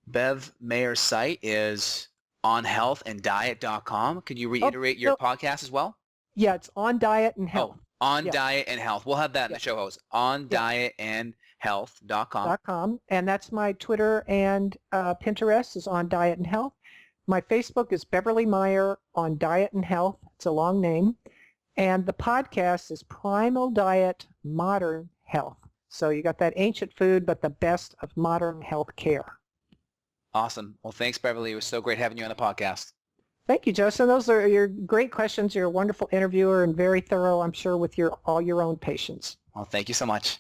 Bev Meyer's site is onhealthanddiet.com. Can you reiterate your podcast as well? Yeah, it's On Diet and Health. Diet and Health. We'll have that in the show host. ondietandhealth.com. And that's my Twitter and Pinterest is On Diet and Health. My Facebook is Beverly Meyer on Diet and Health. It's a long name. And the podcast is Primal Diet, Modern Health. So you got that ancient food, but the best of modern health care. Awesome. Well, thanks, Beverly. It was so great having you on the podcast. Thank you, Justin. Those are your great questions. You're a wonderful interviewer and very thorough, I'm sure, with all your own patients. Well, thank you so much.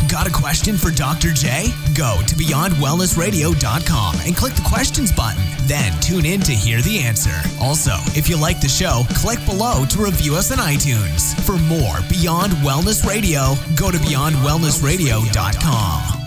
Got a question for Dr. J? Go to BeyondWellnessRadio.com and click the questions button. Then tune in to hear the answer. Also, if you like the show, click below to review us on iTunes. For more Beyond Wellness Radio, go to BeyondWellnessRadio.com.